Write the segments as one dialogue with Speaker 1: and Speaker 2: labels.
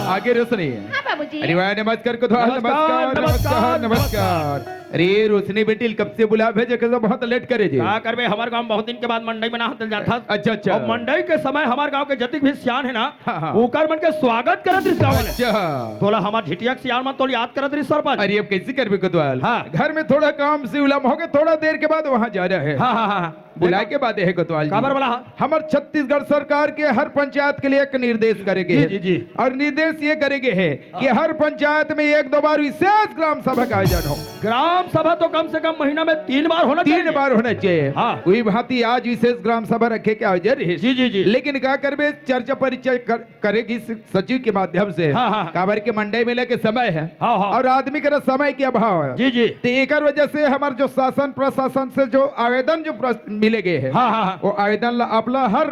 Speaker 1: आगे रोशनी।
Speaker 2: हाँ बाबूजी।
Speaker 1: अरे वाह, नमस्कार कोतवाल, नमस्कार नमस्कार नमस्कार। अरे रोशनी बेटी कब से बुला भेजे के बहुत लेट करे जी।
Speaker 3: क्या करबे, हमारे गांव बहुत दिन के बाद मंडई में ना हतल जाता।
Speaker 1: अच्छा अच्छा।
Speaker 3: और मंडई के समय हमारे गांव के जतिक भी सियान है ना,
Speaker 1: हाँ।
Speaker 3: ओकर मन के स्वागत करत रही गांव वाले।
Speaker 1: अच्छा।
Speaker 3: तोला हमार झिटिया के सियान मन तो याद करत रही सरपंच।
Speaker 1: अरे अब कैसे करबे कोतवाल?
Speaker 3: हाँ।
Speaker 1: घर में थोड़ा काम से उलम हो गए, थोड़ा देर के बाद वहाँ जा रहा है।
Speaker 3: हाँ हाँ हाँ।
Speaker 1: बुलाए के बाद है कोतवाल जी।
Speaker 3: खबर वाला।
Speaker 1: हमारे छत्तीसगढ़ सरकार के हर पंचायत के लिए एक निर्देश करेंगे।
Speaker 3: जी, जी, जी।
Speaker 1: और निर्देश ये करेंगे है कि हर पंचायत में 1-2 बार विशेष ग्राम सभा का आयोजन हो।
Speaker 3: ग्राम सभा तो कम से कम महीना में 3 बार होना चाहिए।
Speaker 1: 3 बार होना चाहिए।
Speaker 3: हाँ।
Speaker 1: कोई भांति आज विशेष ग्राम सभा रखे के आयोजन है।
Speaker 3: जी जी जी।
Speaker 1: लेकिन क्या करबे, चर्चा परिचय करेगी सचिव के माध्यम से।
Speaker 3: हाँ, हाँ।
Speaker 1: काबर के मंडई मेले के समय है।
Speaker 3: हाँ, हाँ।
Speaker 1: और आदमी के समय के अभाव है।
Speaker 3: जी जी।
Speaker 1: तो एक वजह से हमारे जो शासन प्रशासन से जो आवेदन जो मिले गए हैं,
Speaker 3: हाँ हाँ हाँ।
Speaker 1: वो आवेदन अपना हर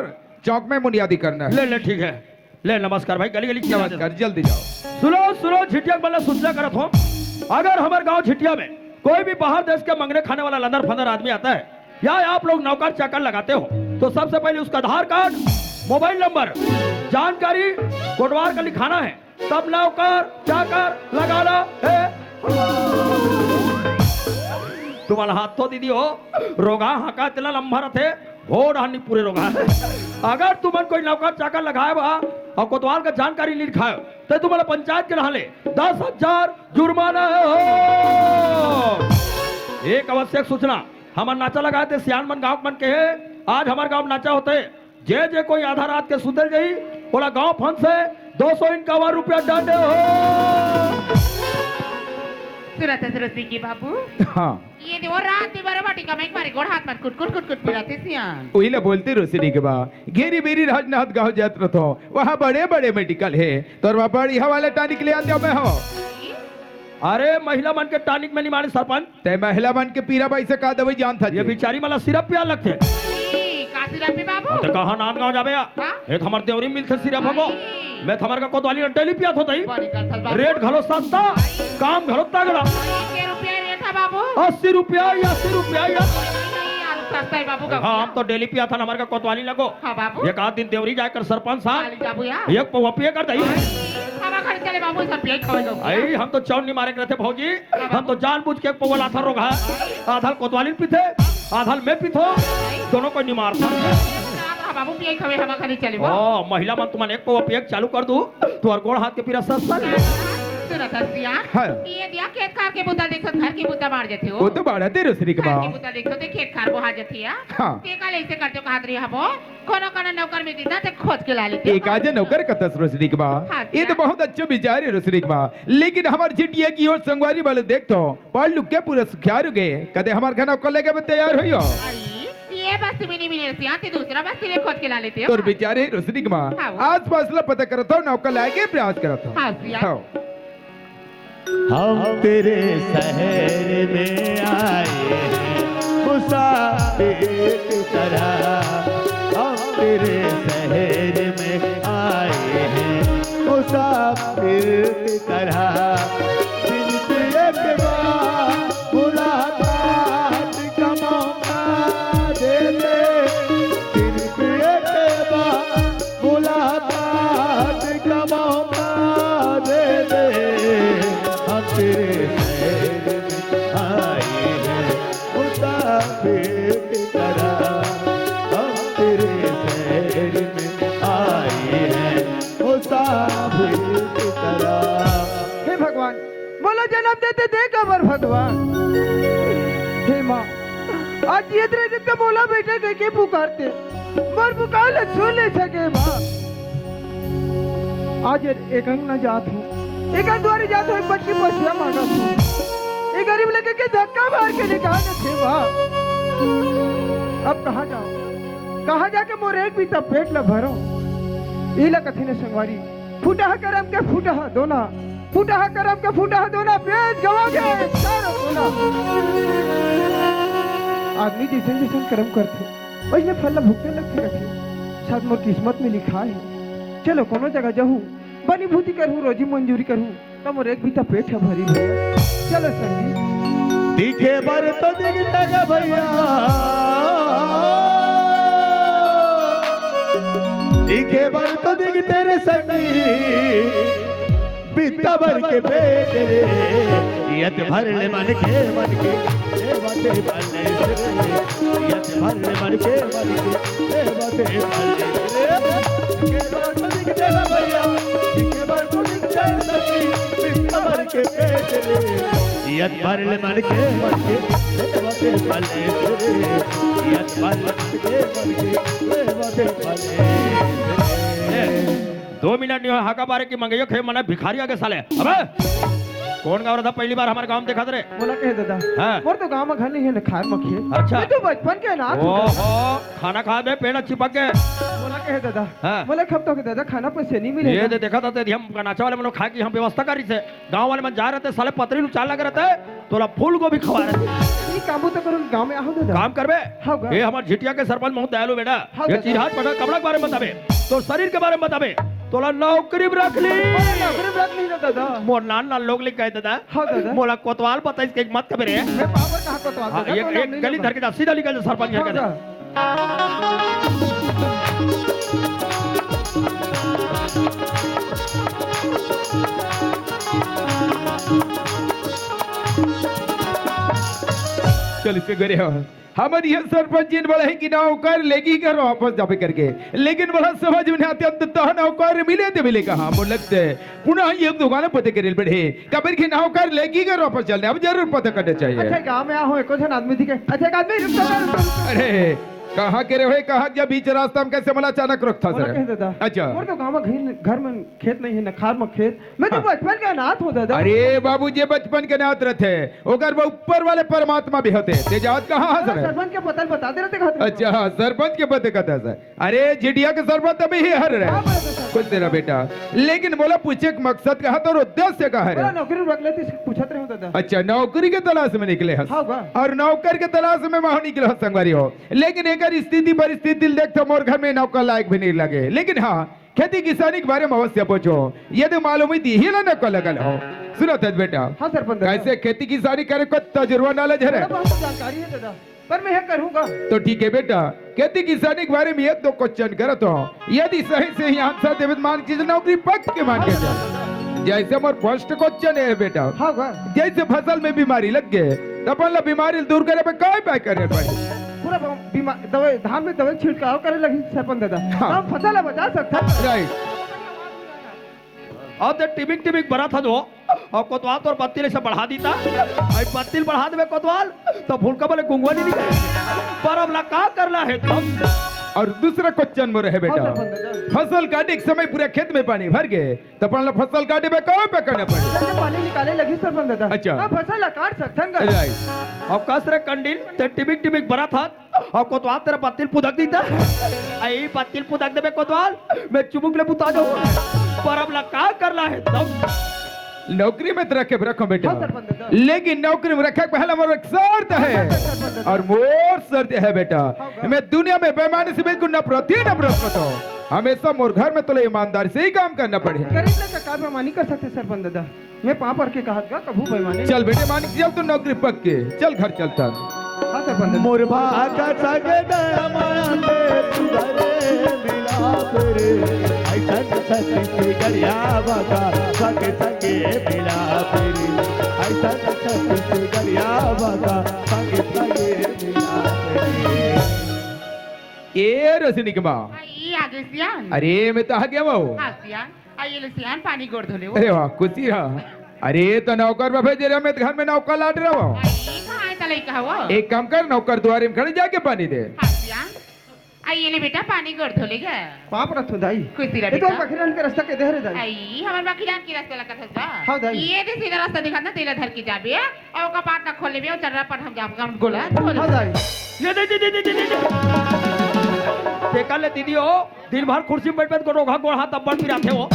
Speaker 1: चौक में बुनियादी करना है।
Speaker 3: ले ले ठीक है। ले नमस्कार भाई, गली गली की आवाज।
Speaker 1: नमस्कार, जल्दी जाओ।
Speaker 3: सुनो सुनो, झिटिया वाला सूचना करत हो। अगर हमारे गांव झिटिया में कोई भी बाहर देश के मंगने खाने वाला लंदर फंदर आदमी आता है, या आप लोग नौकर चाकर लगाते हो, तो सबसे पहले उसका आधार कार्ड, मोबाइल नंबर, जानकारी कोटवार का लिखाना है। तब नौकर चाकर लगाना है। तुम्हारा हाथ तो दीदी हो रोगा हाका तिला लंबा रथे हो रहनी पूरे रोगा। अगर तुमन कोई नौकर चाकर लगाए बा और कोतवाल का जानकारी नहीं लिखाए तो तुम्हारा पंचायत के रहले 10,000 जुर्माना हो। एक आवश्यक सूचना, हमार नाचा लगाए थे सियान मन गांव मन के है। आज हमारे गांव नाचा होते, जे कोई आधा रात के सुधर गई बोला गांव फंड से 251 रुपया दंड हो।
Speaker 2: सुरत सुरती की बाबू।
Speaker 1: हाँ।
Speaker 2: ये देखो रात में बराबर टिका में एक मारे गोड़ हाथ मत कुट कुट कुट कुट पिलाते सियान।
Speaker 1: वही ला बोलते रोशनी के बाद घेरी बेरी राजनाथ गांव जात हो, वहाँ बड़े बड़े मेडिकल है, तो वहाँ बड़ी हवाले टानिक ले आते हो मैं हो।
Speaker 3: अरे महिला मन के टानिक में नहीं मारे सरपंच।
Speaker 1: ते महिला मन के पीरा बाई से का दवाई जान था
Speaker 3: ये बेचारी मला सिरप पिया लगते।
Speaker 2: काशी रपे बाबू।
Speaker 3: तो कहा नान गांव जाबे
Speaker 2: हाँ?
Speaker 3: एक हमार देवरी मिलते सिरप हमको। मैं हमार का कोतवाली डेली पिया होता ही।
Speaker 2: बड़ी करथल बाबू।
Speaker 3: रेट घलो सस्ता, काम घलो तगड़ा।
Speaker 2: के रुपया रेट है बाबू।
Speaker 3: 80 रुपया या 80 रुपया या।
Speaker 2: सस्ता है बाबू का।
Speaker 3: हाँ, हम तो डेली पिया था हमारे का कोतवाली लगो।
Speaker 2: हाँ बाबू।
Speaker 3: एक आध दिन देवरी जाकर सरपंच साहब
Speaker 2: बाबू यार।
Speaker 3: एक पौवा पिया कर दई।
Speaker 2: हवा खड़े चले बाबू सब पिए खाओ लो।
Speaker 3: आई हम तो चौन नहीं मारे करते भौजी, हम तो जानबूझ के पौवा लाथा रोगा। आधा कोतवाली पीते, आधा में पीथो, दोनों को नहीं मारता।
Speaker 2: बाबू पिए खावे हवा खड़े चले।
Speaker 3: ओ महिला मन तुमने एक पौवा पिए चालू कर दू तो और गोड़ हाथ के पीरा सस्ता।
Speaker 2: सुरत सिया।
Speaker 1: हाँ।
Speaker 2: ये दिया खेत खार के बुद्धा देखो, घर की बुद्धा मार जाते हो।
Speaker 1: वो तो बाड़ा ते रोशनी के
Speaker 2: घर की
Speaker 1: बाद।
Speaker 2: बुद्धा देखो तो खेत खार बुहा जाती है।
Speaker 1: हाँ।
Speaker 2: ते काल ऐसे करते कहात रही हबो। कोनो कोनो नौकर में दीदा ते खोज के ला लेते।
Speaker 1: एक आज नौकर कतस रोशनी के बाद।
Speaker 2: हाँ,
Speaker 1: ये तो बहुत अच्छे विचार है रोशनी के बाद, लेकिन हमारे झिटिया की और संगवारी वाले देख तो पढ़ लुक के पूरा सुखियार गए, कदे हमारे घर नौकर लेके भी तैयार हुई हो।
Speaker 2: ये बस में नहीं मिले सिया, ते दूसरा बस ले खोज के ला लेते हो।
Speaker 1: तो विचार है रोशनी के बाद।
Speaker 2: हाँ, वो।
Speaker 1: आज फैसला पता करता हूँ, नौकर लाके प्रयास करता हूँ।
Speaker 2: हाँ सिया।
Speaker 1: हाँ।
Speaker 4: हम तेरे शहर में आए हैं मुसाफिर की तरह। हम तेरे शहर में आए हैं मुसाफिर की तरह। सिर्फ एक बार मुलाकात का मौका दे दे। सिर्फ एक बार मुलाकात का मौका दे दे। हम तेरे शहर में आए हैं मुसाफिर की तरह। हम तेरे शहर में आए हैं मुसाफिर की तरह।
Speaker 5: हे भगवान, बोलो जन्म देते दे कबर भगवान। हे माँ, आज ये तरह तो बोला बेटा कह के पुकारते, मर पुकार सुन ले सके माँ। आज एक अंग न जात हूँ, एक द्वारी जात हूँ, एक बच्ची पसिया मांगा हूँ। एक गरीब लगे के धक्का मार के निकाल थे माँ। अब कहाँ जाओ, कहाँ जाके मोर एक भी तब पेट ल भरो। इला कथी ने संगवारी, फूटा करम के फूटा दोना, फूटा करम के फूटा दोना, पेट गवा गए सारा दोना। आदमी जैसे जैसे कर्म करते वैसे फल भुगते लगते रखे। शायद मोर किस्मत में लिखा है। चलो कोनो जगह जाऊँ, बनी भूति करूँ, रोजी मंजूरी करूँ, तो मोर एक भी तो पेट है भरी भैया। चलो संगी
Speaker 4: दिखे बर तो दिखता गा भैया, दिखे बर तो दिख तेरे संगी। बिस्ता भर के पेट रे यत भर ले मन के ए बाते बल्ले रे यत भर ले मन के ए बाते बल्ले रे के बार तो दिख देगा भैया के बार तो दिख जाए बिस्ता भर के पेट रे यत भर ले मन के ए बाते बल्ले रे यत भर ले मन के ए बाते बल्ले
Speaker 3: 2 मिनट नहीं हाका बारे की मंगैयो खे मना भिखारी आगे साले अबे कौन गाँव था पहली बार हमारे गाँव में देखा थे
Speaker 5: बोला कहे दादा
Speaker 3: हाँ।
Speaker 5: मोर तो गांव में घर नहीं है ना खाए मखिए
Speaker 3: अच्छा।
Speaker 5: मैं तो बचपन के ना
Speaker 3: ओहो खाना खा दे पेड़ अच्छी पक गए
Speaker 5: बोला कहे दादा
Speaker 3: हाँ।
Speaker 5: बोला खब तो के दादा खाना पैसे नहीं मिले
Speaker 3: ये देखा था हम नाचा वाले मनो खा की हम व्यवस्था करी से गाँव वाले मन जा रहे थे साले पतरी चाल लग रहे थे तोला फूल गोभी खवा रहे थे
Speaker 5: ये काम तो करो गांव में आओ दादा
Speaker 3: काम करबे
Speaker 5: हाँ, गा।
Speaker 3: ये हमारे झिटिया के सरपंच बहुत दयालु बेटा
Speaker 5: हाँ,
Speaker 3: ये
Speaker 5: दादा।
Speaker 3: चीज हाथ पटा कपड़ा के बारे में बताबे तो शरीर के बारे में बताबे तोला नौकरी में रख ली
Speaker 5: नौकरी बात नहीं ना दादा
Speaker 3: मोर नान नान लोग लिख गए दादा
Speaker 5: हाँ दादा
Speaker 3: मोला कोतवाल बताइस के मत कबे रे
Speaker 5: मैं पावर कहां को तो
Speaker 3: हाँ, एक गली धर के जा सीधा निकल जा सरपंच घर के
Speaker 1: चल इसके घरे हो हमारी यह सरपंच जी ने बोला है कि नौकर लेगी कर वापस जापे करके लेकिन बड़ा समझ में नहीं आते अंततः नौकर मिले तो मिले कहाँ मुझे लगता है पुनः ये दुकान पते करेल बढ़े कबर की नौकर लेगी कर वापस चलने अब जरूर पता करना चाहिए
Speaker 5: अच्छा गांव में आओ एको जन आदमी दिखे अच्छा एक आदमी रुक जा
Speaker 1: अरे कहाँ के रहे कहाँ क्या बीच रास्ता में कैसे मला अचानक रुक था
Speaker 5: बोला कहे
Speaker 1: सर
Speaker 5: दादा
Speaker 1: अच्छा
Speaker 5: मोर तो गांव में घर में खेत नहीं है ना खार में खेत मैं तो बचपन का अनाथ हूं दादा
Speaker 1: अरे बाबू जी बचपन के नाथ रहते ओकर वो ऊपर वाले परमात्मा भी होते तेजावत कहाँ हाजिर है
Speaker 5: सरपंच के पता बता दे रहे थे
Speaker 1: अच्छा हाँ सरपंच के पते कहता है सर अरे जिटिया के सरपंच अभी ही हर रहे कुछ तेरा बेटा लेकिन बोला पूछे कि मकसद कहा तो और उद्देश्य कहा
Speaker 5: बोला
Speaker 1: है
Speaker 5: नौकरी रख लेती पूछत रहे हो दादा
Speaker 1: अच्छा नौकरी के तलाश में निकले हस
Speaker 5: हाँ बा
Speaker 1: और नौकर के तलाश में वहां निकले हस संगवारी हो लेकिन एक स्थिति परिस्थिति देखते मोर घर में नौकर लायक भी नहीं लगे लेकिन हाँ खेती किसानी के बारे में अवश्य पूछो यदि मालूम ही ही ना को लगल हो सुनो थे बेटा
Speaker 5: हाँ सरपंच दादा।
Speaker 1: कैसे खेती किसानी करे को तजुर्बा नॉलेज है
Speaker 5: थोड़ा बहुत जानकारी है दादा पर मैं यह करूंगा
Speaker 1: तो ठीक है बेटा खेती किसानी के बारे में एक दो क्वेश्चन करत हो यदि सही से ही आंसर देवे तो मान कीजिए नौकरी पक के मान के जा जैसे हमारे फर्स्ट क्वेश्चन है बेटा
Speaker 5: हाँ बा
Speaker 1: जैसे फसल में बीमारी लग गए तो अपन ला बीमारी दूर करे पे काय पाए करे पड़े
Speaker 5: पूरा बीमार दवाई धान में दवाई छिड़काव करे लगी सरपंच दादा
Speaker 1: हाँ।
Speaker 5: हम फसल बचा सकता
Speaker 1: राइट
Speaker 3: और तो टिबिक टिबिक बड़ा था जो और कोतवाल तो पत्ती से बढ़ा दी था आई पत्ती बढ़ा देवे कोतवाल तो फुलका बोले गुंगवा नहीं निकले पर अब ला का करना है तुम
Speaker 1: और दूसरा क्वेश्चन में रहे बेटा
Speaker 5: हाँ, सरपंच दादा।
Speaker 1: फसल काटे के समय पूरे खेत में पानी भर गए तो अपन ला फसल काटे में काय पे करने पड़े
Speaker 5: जैसे पानी निकाले लगी सरपंच दादा
Speaker 1: अच्छा।
Speaker 5: हाँ, फसल ला काट सकथन का
Speaker 1: राइट
Speaker 3: और कस रे कंडील ते टिबिक टिबिक बड़ा था और कोतवाल तेरा पत्ती पुदक दी था आई पत्ती पुदक देवे कोतवाल मैं चुमुक ले पुता जाऊँ पर अब ला का करना है तुम
Speaker 1: नौकरी में तो रखो बेटा
Speaker 5: हाँ, सरपंच दादा।
Speaker 1: लेकिन नौकरी में रखे पहला मोर एक शर्त है और मोर शर्त है बेटा मैं दुनिया में बेईमानी से बिल्कुल नफरत ही नफरत करता हूँ हमेशा मोर घर में तो ईमानदारी से ही काम करना पड़े
Speaker 5: गरीब लोग का कार बेईमानी कर सकते सरपंच दादा मैं पाँव पर के कहा था कभू बेईमानी
Speaker 1: चल बेटे मान के चल तू नौकरी पक के चल घर चलता
Speaker 5: हाँ सरपंच दादा
Speaker 4: मोर भागा सगे माया पे तुझरे मिला रे ऐसन सती से गरिया बाका सगे सगे मिला रे ऐसन सती से गरिया बाका सगे सगे मिला रे
Speaker 1: ए रजनी के माँ
Speaker 2: आई आगे सियान
Speaker 1: अरे मैं तो आ गया वो
Speaker 2: हाँ सियान आई ले सियान पानी गोड़ धोले वो
Speaker 1: अरे वाह कुछ ही रहा अरे तो नौकर में भेजे रहे मैं तो घर में नौकर लाट रहा हूँ
Speaker 2: आई कहाँ है तलाई कहा वो
Speaker 1: एक काम कर नौकर द्वारे में खड़े जाके पानी दे
Speaker 2: हाँ सियान आई ये ले बेटा पानी गोड़ धोले गा
Speaker 5: पाँव पर रखो दाई
Speaker 2: कुछ ही
Speaker 5: ये तो
Speaker 2: बेटा
Speaker 5: बकरीन के रास्ता के दे रे दाई
Speaker 2: आई हमार बाकी जान की रास्ता लगा था
Speaker 5: हाँ, दाई।
Speaker 2: ये दे सीधा रास्ता दिखा ना तेरा धर की जाबे और का पाट ना खोले भी और चर्रा पर हम जाम हम गोला
Speaker 5: हाँ दाई
Speaker 3: ये दे देखा ले दीदी हो दिन भर कुर्सी में बैठ बैठ को रोगा गोड़ हाथ तब्बड़ पिराते हो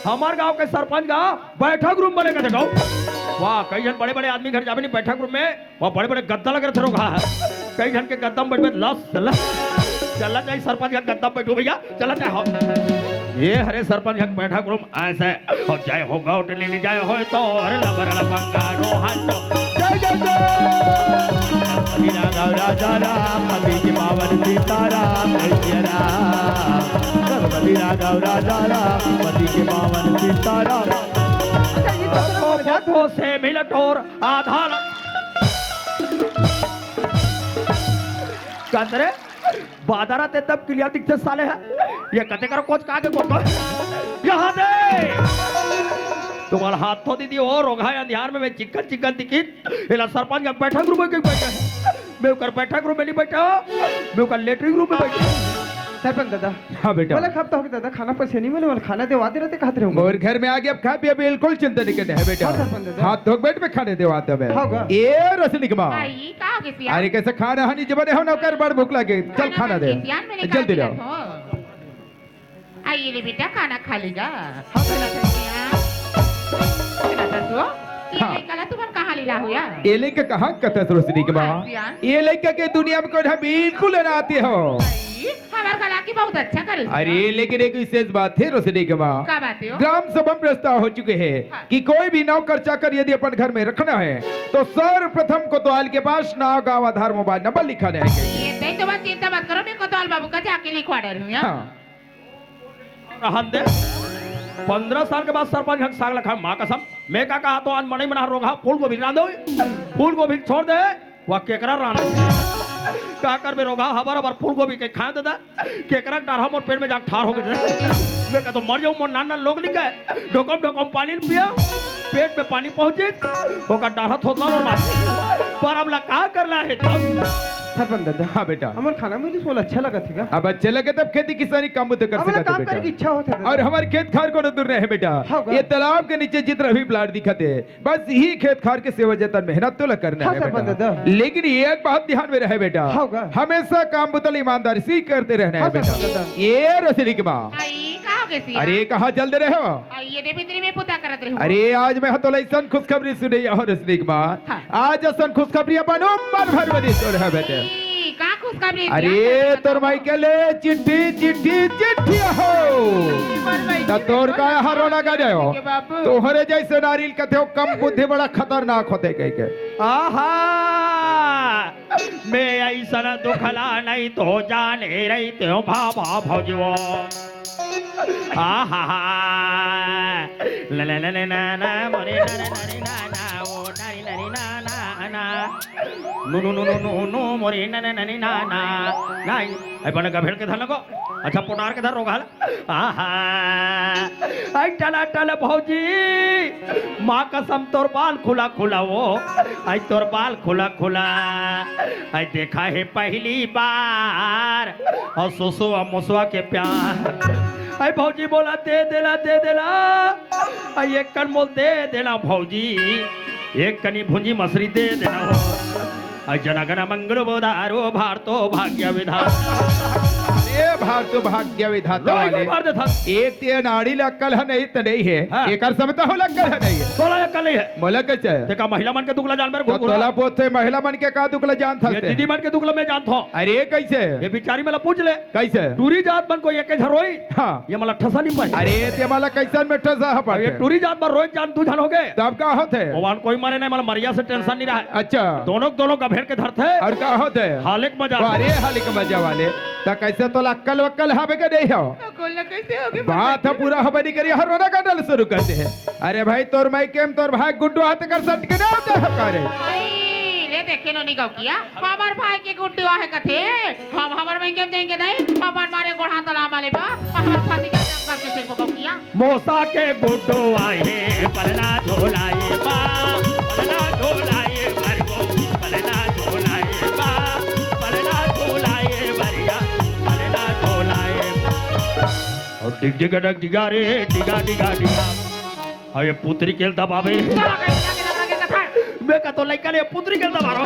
Speaker 3: हमार गांव के सरपंच का बैठक रूम बनेगा देखो वाह कई जन बड़े बड़े आदमी घर जावे नहीं बैठक रूम में वहाँ बड़े बड़े गद्दा लग रहे थे रोगा कई जन के गद्दा में बैठ बैठ लस चला जाए सरपंच का गद्दा बैठो भैया चला जाए हो ये हरे सरपंच का बैठक रूम ऐसे हो जाए होगा होटल ले जाए हो तो अरे लबर लबंगा रोहन जय जय जय
Speaker 4: राघव राजा राम पति के पावन सीताराम जय राम राघव राजा राम पति के पावन सीताराम
Speaker 3: हाथों से मिलटोर आधार कंदरे बाजारा ते तब क्लियर दिखते साले है ये कते करो कोच का के कोच यहाँ दे तुम्हारा हाथ तो दीदी और रोगा या ध्यान में चिकन चिकन टिकट इला सरपंच का बैठक रूम में बैठा मैं कर बैठक रूम में नहीं बैठा मैं कर लेटरिंग रूम में बैठा
Speaker 5: सरपंच दादा
Speaker 1: हाँ बेटा
Speaker 5: बोला खब तो दादा खाना पैसे नहीं मिले वाला खाना देवाते रहते खाते रहूंगा
Speaker 1: और घर में आ गया अब खा पिया बिल्कुल चिंता नहीं करना है बेटा
Speaker 5: हाँ, सरपंच दादा।
Speaker 1: हाथ धो बैठ में खाने देवाते हैं
Speaker 5: होगा।
Speaker 1: ये रसनी कमा
Speaker 2: आई का हो गई सिया
Speaker 1: अरे कैसे खाना हानि जब हो नौकर बड़ भूख लगे चल खाना दे जल्दी लाओ
Speaker 2: आई ले बेटा खाना खा लेगा
Speaker 5: हाँ बेटा
Speaker 1: हाँ।
Speaker 2: ये कला तुम कहाँ लीला हुआ
Speaker 1: ये लेके कहाँ कथा रोशनी के माँ ये लेके के दुनिया में कोई बिल्कुल ना आती हो
Speaker 2: हमार कला की बहुत अच्छा करे
Speaker 1: अरे लेकिन एक विशेष बात है रोशनी के माँ
Speaker 2: क्या बात है
Speaker 1: ग्राम सभा में प्रस्ताव हो चुके हैं कि कोई भी नौकर चाकर यदि अपन घर में रखना है तो सर्वप्रथम कोतवाल के पास नाव गांव आधार मोबाइल नंबर लिखा रहेगा
Speaker 2: ये नहीं तो बात चिंता मत करो मैं कोतवाल बाबू का जाके लिखवा दे रही हूँ
Speaker 3: रहन दे 15 साल के बाद सरपंच हक साग लखा माँ कसम मैं का कहा तो आज मने मना रोगा फूल को भी ना दो फूल को भी छोड़ दे वह केकरा राना का कर में रोगा हबर हबर फूल को भी के खा देता केकरा डार हम और पेट में जाके ठार हो गए मैं का तो मर जाऊं मोर नाना लोग लिखा है ढोकम पानी पिया पेट में पानी पहुंचे ओका डाढ़ा थोतला और मार पर अब ला का करला है
Speaker 5: सरपंच दादा
Speaker 1: हाँ बेटा
Speaker 5: हमारे खाना में तो बोला अच्छा लगा था
Speaker 1: अब अच्छे लगे तब खेती किसानी काम तो कर
Speaker 5: हमारा
Speaker 1: सकते
Speaker 5: काम करने की
Speaker 1: बेटा
Speaker 5: इच्छा होता है
Speaker 1: और हमारे खेत खार को न दूर रहे बेटा
Speaker 5: हाँ,
Speaker 1: ये तालाब के नीचे जितना भी प्लाट दिखते है बस यही खेत खार के सेवा जतन मेहनत तो करना
Speaker 5: हाँ,
Speaker 1: है
Speaker 5: सरपंच
Speaker 1: बेटा
Speaker 5: दादा।
Speaker 1: लेकिन ये एक बात ध्यान में रहे बेटा
Speaker 5: हाँ, होगा।
Speaker 1: हमेशा काम बुतल ईमानदारी से ही करते रहना है
Speaker 5: हाँ,
Speaker 1: बेटा
Speaker 5: सरपंच दादा।
Speaker 1: ये रसरी की माँ
Speaker 2: आई का हो गई सिया
Speaker 1: अरे कहाँ जल्द रहे हो
Speaker 2: आई ये देवी में पुता करत रही हूँ
Speaker 1: अरे आज मैं तो लैसन खुशखबरी सुनी हो रसनी की माँ
Speaker 2: हाँ।
Speaker 1: आज असन खुशखबरी अपन मन भर बनी तो रहे बेटे
Speaker 2: का खुशखबरी
Speaker 1: अरे तोर भाई के ले चिट्ठी चिट्ठी चिट्ठी हो त तोर का हरोना का जाओ तोहरे जैसे नारियल कथे हो कम बुद्धि बड़ा खतरनाक होते कह के
Speaker 3: आहा मैं ऐसा दुखला नहीं तो जाने रही तो भाभा भौजो आहा ला ला ला ना ना मोरे ना ना ना ओ नारी नारी ना ना ना no no no no no no मोरे ना ना ना ना ना नहीं आई बन का भेड़ के धन को अच्छा पुनार के धर रोगाल आहा आई टला टला भौजी माँ कसम तोर बाल खुला खुला वो आई तोर बाल खुला खुला आई देखा है पहली बार और सुसु और मुसवा के प्यार आई भौजी बोला दे देला आई एक कन मोल दे देना भौजी एक कनी भुंजी मछली दे देना हो आई जनगण मंगल बोधारो भारतो भाग्य विधान
Speaker 1: ये भाग्य विधाता वाले
Speaker 3: मार दे था
Speaker 1: एक ते नाड़ी लक्कल है नहीं तो नहीं है
Speaker 3: हाँ।
Speaker 1: एक समता हो लक्कल है नहीं है
Speaker 3: तोला कल है
Speaker 1: बोला कैसे
Speaker 3: देखा महिला मन के दुगला जानवर
Speaker 1: तो तोला पोते महिला मन के का दुखला जान था
Speaker 3: ये दीदी मन के दुगला मैं जानता हूँ
Speaker 1: अरे कैसे
Speaker 3: ये बिचारी मला पूछ ले
Speaker 1: कैसे
Speaker 3: टूरी जात मन को ये कैसे रोई
Speaker 1: हाँ
Speaker 3: ये मला ठसा नहीं पाई
Speaker 1: अरे ते माला कैसन में ठसा
Speaker 3: और
Speaker 1: पड़
Speaker 3: ये टूरी जात पर रोज जान तू जान हो गए
Speaker 1: तब का होते
Speaker 3: भगवान कोई मारे नहीं मला मरिया से टेंशन नहीं रहा है
Speaker 1: अच्छा
Speaker 3: दोनों का भेड़ के धरते
Speaker 1: और का होते
Speaker 3: हालिक मजा
Speaker 1: अरे हाली का मजा वाले तो कैसे तो लक्कल वक्कल हवे के नहीं हो
Speaker 2: कैसे हो गई
Speaker 1: बात है पूरा हवा नहीं करी हर रोना का डल शुरू करते हैं अरे भाई तोर माई केम तोर भाई गुड्डू हाथ कर सट के ना होते है करे
Speaker 2: ले देखे नो निकाव किया हमार भाई के गुड्डू आहे कथे हम हमार भाई केम जाएंगे नहीं हमार मारे गोढ़ा तला वाले बा हमार फाती का काम करके से को किया
Speaker 3: मोसा के गुड्डो आए पलना झोलाए बा पलना झोलाए भरगो पलना झोलाए बा पलना झोलाए भरिया पलना झोलाए और डिग डिग डग डिगा रे डिगा डिगा डिगा और ये पुत्री के दबावे
Speaker 2: चला के लगा के कथा
Speaker 3: मैं का तो लइका ने पुत्री के दबारो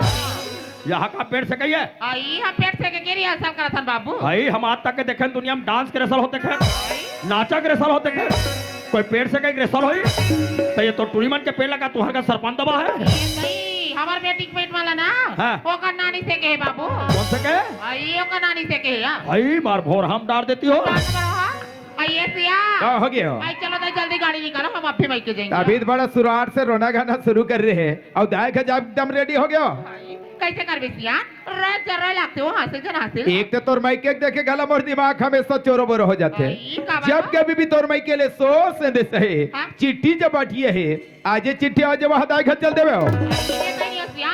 Speaker 3: यहाँ का पेड़ से कहिए
Speaker 2: आई हम पेट से के गिरी असर करत हन बाबू
Speaker 3: भाई हम आज तक के देखे दुनिया में डांस के रेसल होते थे नाचा के रेसल होते थे कोई पेड़ से कहीं रेसल हुई तो ये तो टूरीमन के पेड़ लगा तुहर का सरपंच दबा है
Speaker 2: ये नहीं हमार बेटी के पेट वाला ना
Speaker 3: हाँ।
Speaker 2: ओकर नानी से के बाबू
Speaker 3: कौन से के
Speaker 2: आई ओकर नानी से के या
Speaker 3: भाई मार भोर हम डाल देती हो
Speaker 2: आई ये सिया
Speaker 1: क्या हो गया
Speaker 2: आई चलो तो जल्दी गाड़ी निकालो हम अभी मायके जाएंगे
Speaker 1: अभी तो बड़ा सुराट से रोना गाना शुरू कर रहे हैं और दाय का जब एकदम रेडी हो गया
Speaker 2: कैसे कर बेसिया रात जरा लगते हो हंसे जन हंसे
Speaker 1: एक तो तोर माइके देखे गला मोर दिमाग हमेशा चोरो बोरो हो जाते
Speaker 2: आई, का बात?
Speaker 1: जब कभी भी तोर माइके ले सोच से दे सहे
Speaker 2: हाँ?
Speaker 1: चिट्ठी जब बैठिए है आज ये चिट्ठी आज वहां दाई घर चल देवे हो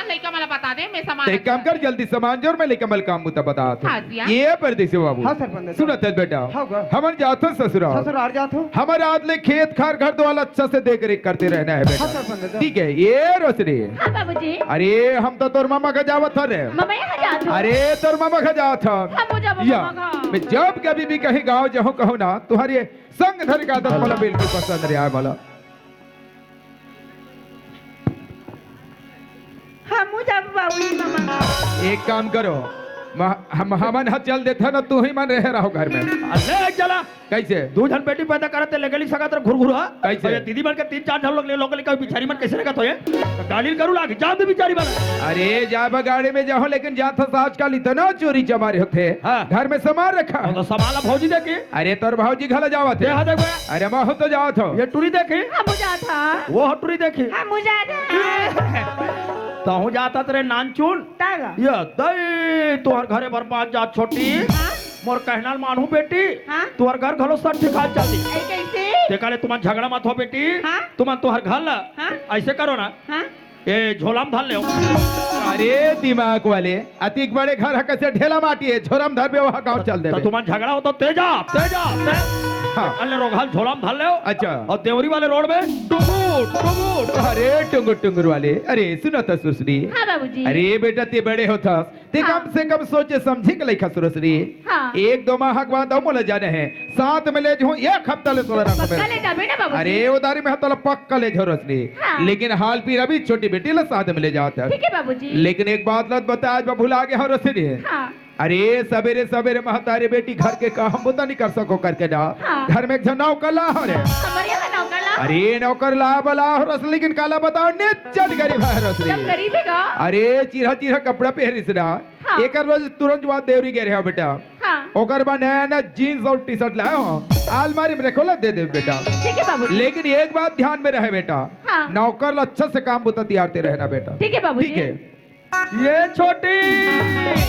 Speaker 2: लड़का मला बता दे मैं सामान
Speaker 1: तो एक काम कर जल्दी सामान जोर मैं लेके मल काम मुता बता
Speaker 2: हाँ जी, हाँ।
Speaker 1: ये परदेसी बाबू
Speaker 5: हाँ, सरपंच।
Speaker 1: सुनत है बेटा
Speaker 5: हाँ, गा।
Speaker 1: हमन जातो ससुराल
Speaker 5: ससुराल जात हो
Speaker 1: हमारे आदले खेत खार घर द्वार अच्छा से देख रेख करते रहना है
Speaker 5: हाँ,
Speaker 1: बेटा
Speaker 5: सरपंच।
Speaker 1: ठीक है ये रोशनी
Speaker 6: हाँ बाबूजी
Speaker 1: अरे हम तो तोर मामा का जावत था रे
Speaker 6: मामा यहाँ जात हो
Speaker 1: अरे तोर मामा का जावत था
Speaker 6: हम हो जाबो
Speaker 1: या
Speaker 6: मामा का
Speaker 1: मैं जब कभी भी कहीं गाँव जाऊँ कहूँ ना तुम्हारी संग धर का आदत मला बिल्कुल पसंद रहा है मला
Speaker 6: हम हो जाबो बाबूजी मामा का
Speaker 1: एक काम करो हम हमन हाथ चल देता ना तू ही मन रह रहो घर में
Speaker 3: अरे एक चला
Speaker 1: कैसे
Speaker 3: दो जन बेटी पैदा करते लगली सका तर घुरघुरा
Speaker 1: कैसे?
Speaker 3: और ये दीदी बन के 3-4 जन लोग लेकर बिचारी मन कैसे रखत हो ये तो गाली करू लाग जान दे बिचारी बन
Speaker 1: अरे जा गाड़ी में जाओ लेकिन जाता था आजकल इतना चोरी चमारे होते
Speaker 3: हाँ।
Speaker 1: घर में सामान रखा
Speaker 3: तो संभाला भौजी देखी
Speaker 1: अरे तोर भाजी घला जावा थे
Speaker 3: देखा देख
Speaker 1: अरे माँ तो जाओ थो
Speaker 3: ये टुरी देखी
Speaker 6: हम हो जात हा
Speaker 3: वो हटुरी देखी
Speaker 6: हम हो जात हा
Speaker 3: तो हूँ जाता तेरे नानचून
Speaker 6: तागा
Speaker 3: ये दई तुहर घरे बर्बाद जा छोटी
Speaker 6: हाँ
Speaker 3: मोर कहनाल मानू बेटी
Speaker 6: हाँ
Speaker 3: तुहर घर घलो सब ठिका चलती
Speaker 6: ऐ कैसे
Speaker 3: देखा ले तुम्हार झगड़ा मत हो बेटी
Speaker 6: हाँ।
Speaker 3: तुम तुहर घर ला
Speaker 6: हाँ।
Speaker 3: ऐसे करो ना
Speaker 6: हाँ
Speaker 3: ये झोलाम धर ले
Speaker 1: अरे दिमाग वाले अतिक बड़े घर है कैसे ढेला माटी है छोरम धर पे वहाँ गाँव चल दे
Speaker 3: तो तुम्हार झगड़ा हो तो तेजा तेजा
Speaker 1: हाँ।
Speaker 3: अल्ले रोघाल झोलाम धर ले
Speaker 1: अच्छा
Speaker 3: और देवरी वाले रोड में टुमुट टुमुट
Speaker 1: अरे टुंगुर टुंगुर वाले अरे सुनो तो सुसरी
Speaker 6: हाँ बाबूजी
Speaker 1: अरे बेटा ते बड़े होता ते
Speaker 6: हाँ।
Speaker 1: कम से कम सोचे समझे के लेखा सुरसरी
Speaker 6: हाँ
Speaker 1: 1-2 माह के बाद मोले जाने हैं साथ में ले जो एक हफ्ता ले तोला रंग
Speaker 6: पक्का
Speaker 1: में
Speaker 6: ले जाबे ना बाबूजी
Speaker 1: अरे उधारी में तोला पक्का ले जो रोशनी
Speaker 6: हाँ।
Speaker 1: लेकिन हाल पीर अभी छोटी बेटी ले साथ में ले जाता
Speaker 6: ठीक है बाबूजी
Speaker 1: लेकिन एक बात लत बता आज मैं भुला गया हूँ रोशनी
Speaker 6: हाँ
Speaker 1: अरे सवेरे सवेरे महतारी बेटी घर के काम बुता नहीं कर सको करके ना
Speaker 6: हाँ।
Speaker 1: घर में एक जन नौकर ला हो रे
Speaker 6: हमारे यहाँ नौकर ला
Speaker 1: अरे नौकर ला बला हो रस लेकिन काला बताओ निश्चित गरीब है
Speaker 6: सब
Speaker 1: रसरी
Speaker 6: गरीब है का
Speaker 1: अरे चिरहा चिरहा कपड़ा पहनी से ना
Speaker 6: हाँ।
Speaker 1: एक रोज तुरंत बाद देवरी गए रहे बेटा
Speaker 6: हाँ
Speaker 1: ओकर बाद नया नया जीन्स और टी शर्ट लाए हो अलमारी में रखो ला दे दे बेटा
Speaker 6: ठीक है बाबूजी
Speaker 1: लेकिन एक बात ध्यान में रहे बेटा
Speaker 6: हाँ।
Speaker 1: नौकर ला अच्छा से काम बुता तियारते रहना बेटा
Speaker 6: ठीक है बाबूजी
Speaker 1: ठीक है
Speaker 3: ये छोटी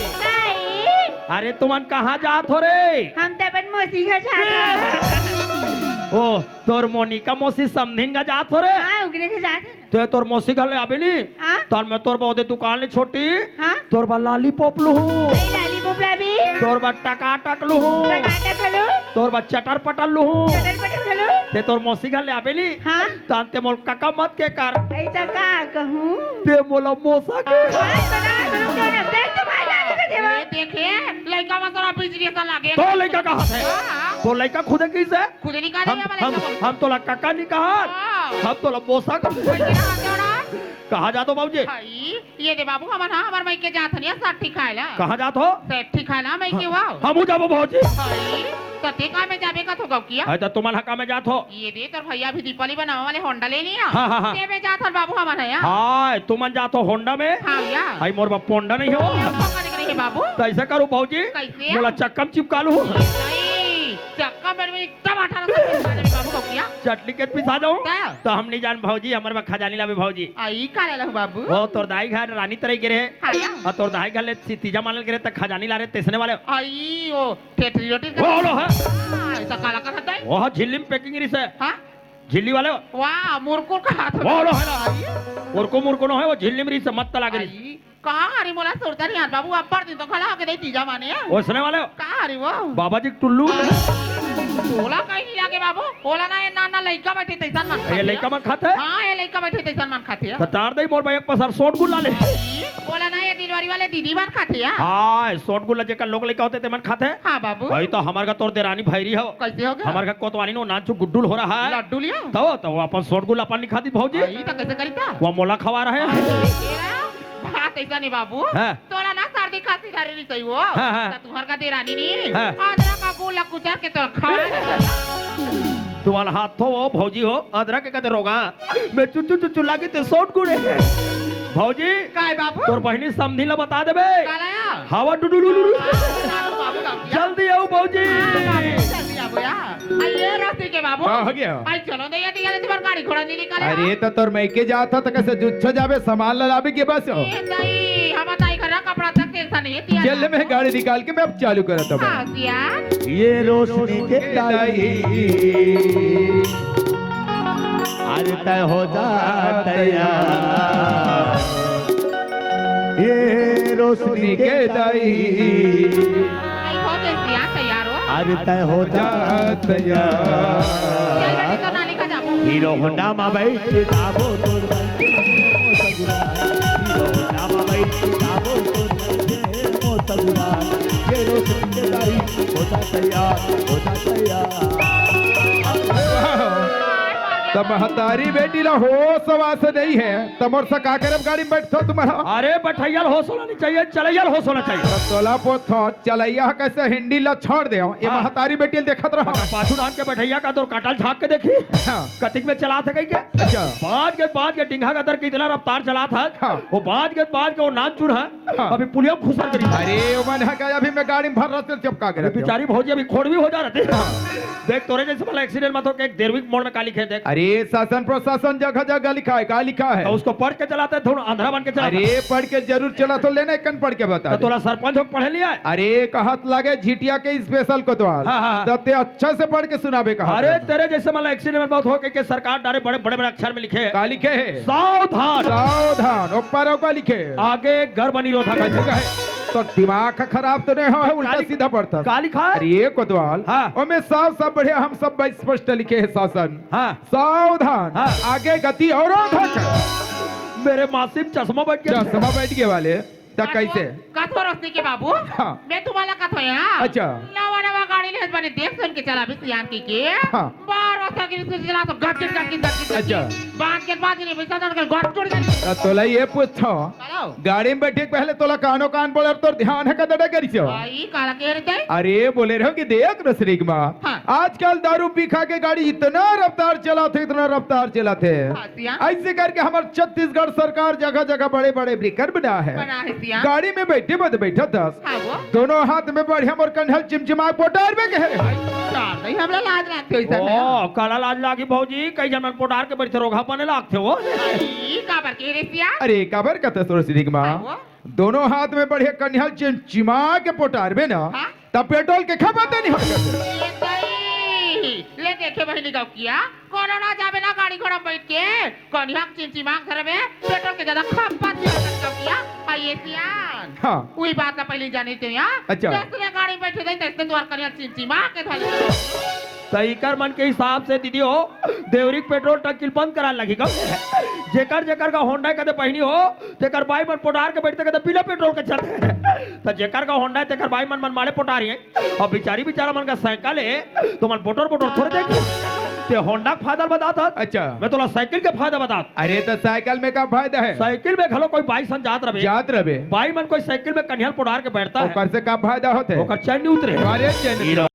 Speaker 6: नहीं
Speaker 3: अरे तुमन कहाँ जात हो रे
Speaker 6: हम तो अपन मौसी घर जाते
Speaker 3: ओ तोर मोनिका मौसी समधिन का जात हो रे
Speaker 6: हाँ उगने से जाते हैं
Speaker 3: तो तोर मौसी घर ले आबेली
Speaker 6: हाँ
Speaker 3: तोर मैं तोर बहुते दुकान ले छोटी
Speaker 6: हाँ
Speaker 3: तोर बा लॉलीपॉप लू
Speaker 6: नहीं लाली पोपला भी
Speaker 3: तोर बा टकाटक लू
Speaker 6: टमाटर खलो
Speaker 3: तोर बा चटर पटर लू
Speaker 6: चटर पटर खलो
Speaker 3: ते तोर मौसी घर ले आबेली
Speaker 6: हाँ
Speaker 3: तांते मोल काका मत के कर
Speaker 6: ऐसा का कहूँ
Speaker 3: ते मोला मौसा के
Speaker 2: ये देखे लड़का में तोरा बिजली सा लागे
Speaker 3: तो लड़का कहाँ है
Speaker 2: हाँ।
Speaker 3: तो लड़का खुद की से
Speaker 2: खुद निकाले
Speaker 3: हम तो काका नहीं कहा हम तो मौसा का कहाँ जातो बाबूजी
Speaker 2: भाई ये दे बाबू हमार माई के जात हनिया साठी खाएला
Speaker 3: कहाँ जात हो
Speaker 2: साठी खाएला माई के वाओ
Speaker 3: हम जाबो बाबूजी
Speaker 2: भाई कते का में जाबे का तो गौकिया
Speaker 3: है तो तुम्हारा हका में जात हो
Speaker 2: ये दे तोर भैया भी दीपावली बनावे वाले होंडा ले लिया
Speaker 3: हाँ, हाँ, हाँ।
Speaker 2: ते में जात हर बाबू हमार है
Speaker 3: हाय तुमन जात हो होंडा में
Speaker 2: हां या
Speaker 3: हाय मोर बा पोंडा नहीं हो
Speaker 2: पका निकले है बाबू
Speaker 3: तो ऐसा करो बाबूजी
Speaker 2: कैसे?
Speaker 3: मोला चक्कम चिपका लूं
Speaker 2: नहीं चक्का मेरे में एकदम आटा लगा बाबू गौकिया
Speaker 3: चटनी के पिसा जाऊं
Speaker 2: क्या?
Speaker 3: तो हम नहीं जान भाऊजी हमारे में खजानी लावे भाऊजी
Speaker 2: आई का ले लो बाबू
Speaker 3: वो तोर दाई घर रानी तरह गिरे
Speaker 2: हाँ या
Speaker 3: और तोर दाई घर ले तीजा मानल गिरे तक खजानी ला रहे तेसने वाले
Speaker 2: आई ओ ठेठरी रोटी
Speaker 3: वो लो है
Speaker 2: ऐसा काला का था
Speaker 3: वो झिल्ली में पैकिंग रिस है
Speaker 2: हां
Speaker 3: झिल्ली वाले
Speaker 2: वाह मुरकुर का हाथ
Speaker 3: वो लो है ना मुरको नो है वो झिल्ली में रिस मत लग रही
Speaker 2: आई कहाँ हरी मोला सुरता नहीं बाबू अब पर दिन तो खड़ा होके दे तीजा माने
Speaker 3: उसने वाले
Speaker 2: कहाँ हरी वो
Speaker 3: बाबा जी टुल्लू
Speaker 2: ओला कहीं नहीं लागे बाबू ओला ना ये नाना लइका बैठे तैसन मन खाते
Speaker 3: ये लड़का में खाते
Speaker 2: हाँ ये लइका बैठे तैसन मन खाते हैं
Speaker 3: तो तार दई मोर भाई एक पसर सोट गुल्ला ले
Speaker 2: ओला ना ये दिलवारी वाले दीदी मन खाते हैं
Speaker 3: हाय सोट गुल्ला जेकर लोग लड़का होते ते मन खाते
Speaker 2: हाँ बाबू
Speaker 3: भाई तो हमार का तोर देरानी भाईरी हो
Speaker 2: कैसे हो गया
Speaker 3: हमार का कोतवानी नो नाचू गुड्डुल हो रहा है
Speaker 2: लड्डू लिया
Speaker 3: तो वो अपन सोट गुल्ला अपन नहीं खाती भाऊजी
Speaker 2: आई तो कैसे करी था
Speaker 3: वो मोला खवा रहे हैं
Speaker 2: बात ऐसा नहीं बाबू
Speaker 3: हाँ।
Speaker 2: तोला ना सर्दी खांसी धरे नहीं सही वो
Speaker 3: हाँ, हाँ।
Speaker 2: तो तुम्हार का देरानी नहीं
Speaker 3: हाँ।
Speaker 2: आदरा का गोला कुचर के तो खा
Speaker 3: तुम्हारा हाथ तो वो भौजी हो अदरक के कहते रोगा मैं चुचु चुचु लागे ते सोट गुड़े भौजी
Speaker 2: काय बाबू
Speaker 3: तोर बहनी समधी ला बता देबे
Speaker 2: कालाया
Speaker 3: हवा डुडुडुडु
Speaker 2: बाबू का
Speaker 3: जल्दी आओ भौजी
Speaker 2: जल्दी आ भैया ये रास्ते के बाबू
Speaker 1: हाँ, हो गया।
Speaker 2: आई चलो दे ये दिया तुम्हार गाड़ी घोड़ा नहीं निकाले
Speaker 1: अरे तो तोर मैके जाता तो कैसे जुच्छो जावे सामान लावे के बस हो
Speaker 2: ए दाई हम ताई टेंशन नहीं तिया
Speaker 1: चल मैं गाड़ी निकाल के मैं अब चालू करता हूँ
Speaker 2: हाँ तिया
Speaker 4: ये रोशनी के दाई अरे तय हो जा तैयार ये रोशनी के दाई
Speaker 2: आई हो गए तिया तैयार हो
Speaker 4: अरे तय हो जा
Speaker 2: चल
Speaker 4: तैयार
Speaker 2: बेटी तो नाली का जाबो
Speaker 4: हीरो होंडा में बैठ जाबो तोर बंदे मोतगुरा हीरो होंडा में बैठ जाबो तोर बंदे मोतगुरा ये रोशनी के दाई हो जा तैयार
Speaker 1: तब हतारी बेटी ला हो सवास नहीं है तमोर सा का करब गाड़ी में बैठो तुम्हारा
Speaker 3: अरे बैठैया होश होना नहीं चाहिए, चलैया होश होना चाहिए।
Speaker 1: तोला पोथो चलैया कैसे हिंदी ला छोड़ दे ये
Speaker 3: हाँ।
Speaker 1: हतारी बेटी देखत रहो
Speaker 3: पाछू धान के बैठैया का तो काटल झाँक के देखी
Speaker 1: हाँ।
Speaker 3: कतिक में चला था क्या
Speaker 1: अच्छा
Speaker 3: बाज के टिंगा का दर कितना रफ्तार चला था
Speaker 1: हाँ।
Speaker 3: वो बाज के वो नाच चुर है
Speaker 1: हाँ।
Speaker 3: अभी पुलिया खुसर करी
Speaker 1: अरे मन है क्या अभी मैं गाड़ी में भर रहा था चपका के रखे हो।
Speaker 3: बेचारी भौजी अभी खोड़ भी हो जा रहे थे देख तोरे जैसे वाला एक्सीडेंट मत हो के एक देरविक मोड़ में काली खे देख
Speaker 1: अरे शासन प्रशासन जगह जगह लिखा है क्या लिखा है
Speaker 3: तो उसको पढ़ के चलाते हैं थोड़ा अंधेरा बन के चलाते
Speaker 1: अरे पढ़ के जरूर चला तो लेना कन पढ़ के बता
Speaker 3: तो
Speaker 1: दे।
Speaker 3: तोरा सरपंच हो पढ़े लिया है?
Speaker 1: अरे कहत लगे झिटिया के स्पेशल को द्वार
Speaker 3: हाँ, हाँ।
Speaker 1: तब ते अच्छा से पढ़ के सुनाबे कहा
Speaker 3: अरे तेरे जैसे मतलब एक्सीडेंट बहुत हो के सरकार डारे बड़े बड़े अक्षर में लिखे
Speaker 1: का लिखे है
Speaker 3: सावधान
Speaker 1: सावधान ऊपर का लिखे
Speaker 3: आगे घर बनी रोधा
Speaker 1: कैसे का है तो दिमाग खराब तो नहीं हो है उल्टा सीधा पढ़ता
Speaker 3: का लिखा है?
Speaker 1: अरे ये कोतवाल
Speaker 3: हाँ।
Speaker 1: ओमे साफ सब बढ़िया हम सब स्पष्ट लिखे है शासन
Speaker 3: हाँ
Speaker 1: सावधान
Speaker 3: हाँ।
Speaker 1: आगे गति और
Speaker 3: मेरे मासिम चश्मा बैठ गया
Speaker 1: चश्मा बैठ गए वाले तक कैसे
Speaker 2: कथो रोशनी के बाबू
Speaker 1: हाँ।
Speaker 2: मैं तुम्हाला कथो यहाँ
Speaker 1: अच्छा।
Speaker 2: नवा गाड़ी ले बने देख सुन के चला भी सियान की
Speaker 1: हाँ।
Speaker 2: बार रास्ता की चला तो गट
Speaker 1: अच्छा।
Speaker 2: बांध के बाद नहीं पैसा तो गट टूट गई
Speaker 1: तोला ये पूछो
Speaker 2: चलो
Speaker 1: गाड़ी में बैठे के पहले तोला कानो कान बोले तो ध्यान है कदड़ा करी छो
Speaker 2: भाई काला कह रहे थे
Speaker 1: अरे बोले रहो कि देख रसरीक माँ
Speaker 2: हाँ।
Speaker 1: आजकल दारू पी खा के गाड़ी इतना रफ्तार चलाते
Speaker 2: हाँ, सिया।
Speaker 1: ऐसे करके हमारे छत्तीसगढ़ सरकार जगह जगह बड़े बड़े ब्रेकर बना है
Speaker 2: बना है सियान
Speaker 1: गाड़ी में बैठे मत बैठा 10
Speaker 2: हाँ वो
Speaker 1: दोनों हाथ में बढ़िया और कन्हल चिमचिमा पोटार में कह रहे
Speaker 2: चार नहीं हमला लाज लागते हो इधर
Speaker 3: ओ काला लाज लागी भौजी कई जन पोटार के बैठे रोगा पने लागते हो
Speaker 2: का पर कह रहे सियान
Speaker 1: अरे काबर कहते रसरीक माँ
Speaker 2: हाँ।
Speaker 1: दोनों हाथ में बढ़िया कन्हल चिमचिमा के पोटार में ना
Speaker 2: हाँ।
Speaker 1: तब पेट्रोल के खपत नहीं हो
Speaker 2: ये सही। ले देखे बहनी गाँव किया कोरोना जावे ना गाड़ी घोड़ा में बैठ के कन्या चिंची मांग घर में पेट्रोल के ज्यादा खपत किया आइए सियान
Speaker 1: हाँ
Speaker 2: वही बात ना पहले जानी थी यहाँ
Speaker 1: अच्छा।
Speaker 2: जैसे गाड़ी में बैठे थे तैसे द्वार कन्या चिंची मांग के थाली
Speaker 3: सही कर मन के हिसाब से दीदी हो देवरिक पेट्रोल टंकी बंद करा लगी कब जेकर का होंडा कदे पहनी हो तेकर बाई मन पोटार के बैठते कदे पीला पेट्रोल के चलते तो जेकर का होंडा तेकर बाई मन माले पोटारी है और बेचारा मन का साइकिल है तो मन पोटर थोड़े देख ते होंडा का फायदा बता था
Speaker 1: अच्छा
Speaker 3: मैं तोला साइकिल के फायदा बता
Speaker 1: अरे तो साइकिल में का फायदा है
Speaker 3: साइकिल में घलो कोई बाई सन जात रहे
Speaker 1: जात रहे
Speaker 3: बाई मन कोई साइकिल में कन्हल पोटार के बैठता है
Speaker 1: ऊपर से का फायदा होते
Speaker 3: ओकर चैन नहीं उतरे
Speaker 1: अरे चैन